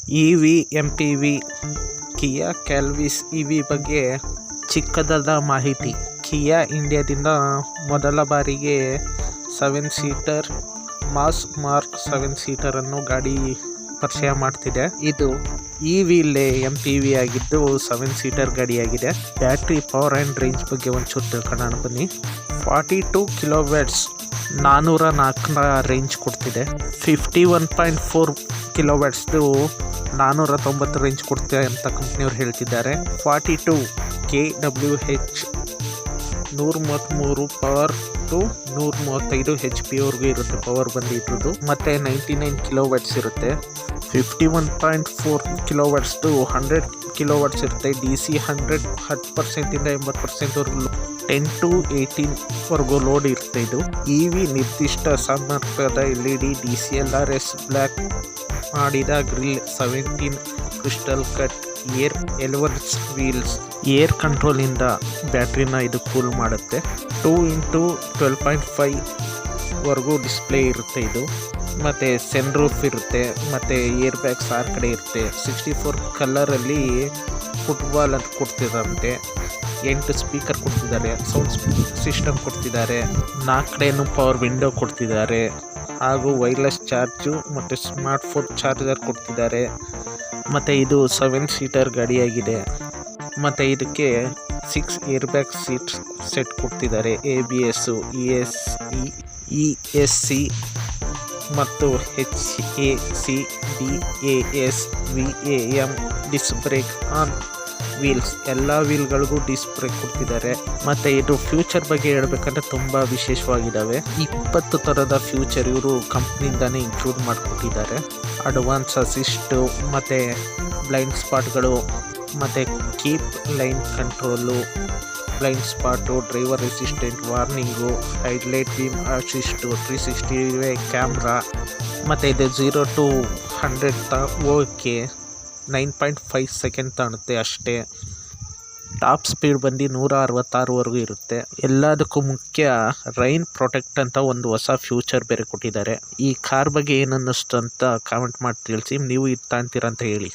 EV MPV ಕಿಯಾ ಕ್ಯಾಲ್ವಿಸ್ EV ಬಗ್ಗೆ ಚಿಕ್ಕದಾದ ಮಾಹಿತಿ. ಕಿಯಾ ಇಂಡಿಯಾದಿಂದ ಮೊದಲ ಬಾರಿಗೆ 7 ಸೀಟರ್ ಮಾಸ್ ಮಾರ್ಕ್ 7 ಸೀಟರ್ ಅನ್ನು ಗಾಡಿ ಪರಿಚಯ ಮಾಡ್ತಿದೆ. ಇದು ಇವಿಲೇ MPV ಆಗಿದ್ದು 7 ಸೀಟರ್ ಗಾಡಿಯಾಗಿದೆ. ಬ್ಯಾಟ್ರಿ ಪವರ್ ಆ್ಯಂಡ್ ರೇಂಜ್ ಬಗ್ಗೆ ಒಂಚೂರು ತಿಳ್ಕೊಳ್ಳೋಣ ಬನ್ನಿ. 42 ಕಿಲೋವ್ಯಾಟ್ಸ್ 404 ರೇಂಜ್ ಕೊಡ್ತಿದೆ. 51.4 ಕಿಲೋವ್ಯಾಟ್ಸ್ದು 490 ರೇಂಜ್ ಕೊಡ್ತಿದೆ ಅಂತ ಕಂಪ್ನಿಯವ್ರು ಹೇಳ್ತಿದ್ದಾರೆ. 42 kWh 133 ಪವರ್ ಟು 135 HP ವರೆಗೂ ಇರುತ್ತೆ ಪವರ್ ಬಂದಿರೋದು. ಮತ್ತು 99 ಕಿಲೋವ್ಯಾಟ್ಸ್ ಇರುತ್ತೆ. 51.4 ಕಿಲೋವ್ಯಾಟ್ಸ್ದು 100 ಕಿಲೋವ್ಯಾಟ್ಸ್ ಇರುತ್ತೆ. DC 10% 80% ವರೆಗೂ 10 to 18 ವರೆಗೂ ಲೋಡ್ ಇರುತ್ತೆ. ಇದು ಇವಿ ನಿರ್ದಿಷ್ಟ ಸಾಮರ್ಥ್ಯದ LED DCLRS ಬ್ಲ್ಯಾಕ್ ಮಾಡಿದ ಗ್ರಿಲ್, 17 ಕ್ರಿಸ್ಟಲ್ ಕಟ್ ಏರ್ ಎಲೆವನ್ಸ್ ವೀಲ್ಸ್, ಏರ್ ಕಂಟ್ರೋಲಿಂದ ಬ್ಯಾಟ್ರಿನ ಇದು ಕೂಲ್ ಮಾಡುತ್ತೆ. 2x12.5 ವರೆಗೂ ಡಿಸ್ಪ್ಲೇ ಇರುತ್ತೆ ಇದು. ಮತ್ತು ಸನ್ರೂಫ್ ಇರುತ್ತೆ. ಮತ್ತು ಏರ್ ಬ್ಯಾಗ್ಸ್ 6 ಕಡೆ ಇರುತ್ತೆ. 64 ಕಲರಲ್ಲಿ ಫುಟ್ಬಾಲ್ ಅಂತ ಕೊಡ್ತಿದ್ದಾರಂತೆ. 8 ಸ್ಪೀಕರ್ ಕೊಡ್ತಿದ್ದಾರೆ. ಸೌಂಡ್ ಸಿಸ್ಟಮ್ ಕೊಡ್ತಿದ್ದಾರೆ. 4 ಕಡೆಯೂ ಪವರ್ ವಿಂಡೋ ಕೊಡ್ತಿದ್ದಾರೆ. ಹಾಗೂ ವೈರ್ಲೆಸ್ ಚಾರ್ಜು ಮತ್ತು ಸ್ಮಾರ್ಟ್ಫೋನ್ ಚಾರ್ಜರ್ ಕೊಡ್ತಿದ್ದಾರೆ. ಮತ್ತು ಇದು 7 ಸೀಟರ್ ಗಾಡಿಯಾಗಿದೆ. ಮತ್ತು ಇದಕ್ಕೆ 6 ಏರ್ ಬ್ಯಾಗ್ ಸೀಟ್ಸ್ ಸೆಟ್ ಕೊಡ್ತಿದ್ದಾರೆ. ABS, ESC ಮತ್ತು HAC, DAS, VAM, dish break on wheels, ಎಲ್ಲ ವೀಲ್ಗಳಿಗೂ ಡಿಸ್ ಬ್ರೇಕ್ ಕೊಡ್ತಿದ್ದಾರೆ. ಮತ್ತು ಇದು ಫ್ಯೂಚರ್ ಬಗ್ಗೆ ಹೇಳ್ಬೇಕಂದ್ರೆ ತುಂಬ ವಿಶೇಷವಾಗಿದ್ದಾವೆ. 20 ಥರದ ಫ್ಯೂಚರ್ ಇವರು ಕಂಪ್ನಿಯಿಂದಾನೇ ಇನ್ಕ್ಲೂಡ್ ಮಾಡಿಕೊಟ್ಟಿದ್ದಾರೆ. ಅಡ್ವಾನ್ಸ್ ಅಸಿಸ್ಟು, ಮತ್ತು ಬ್ಲೈಂಡ್ ಸ್ಪಾಟ್ಗಳು, ಮತ್ತು keep line control, blind spot, driver assistant, warning, headlight beam assist, 360 camera. ಮತ್ತು ಇದು 0 to 100 ಓಕೆ 9.5 ಸೆಕೆಂಡ್ ತಾಣುತ್ತೆ ಅಷ್ಟೇ. ಟಾಪ್ ಸ್ಪೀಡ್ ಬಂದು 166ವರೆಗೂ ಇರುತ್ತೆ. ಎಲ್ಲದಕ್ಕೂ ಮುಖ್ಯ ರೈನ್ ಪ್ರೊಟೆಕ್ಟ್ ಅಂತ ಒಂದು ಹೊಸ ಫ್ಯೂಚರ್ ಬೇರೆ ಕೊಟ್ಟಿದ್ದಾರೆ. ಈ ಕಾರ್ ಬಗ್ಗೆ ಏನನ್ನಿಸ್ತು ಅಂತ ಕಾಮೆಂಟ್ ಮಾಡಿ ತಿಳಿಸಿ. ನೀವು ಇದು ತಾಂತೀರ ಅಂತ ಹೇಳಿ.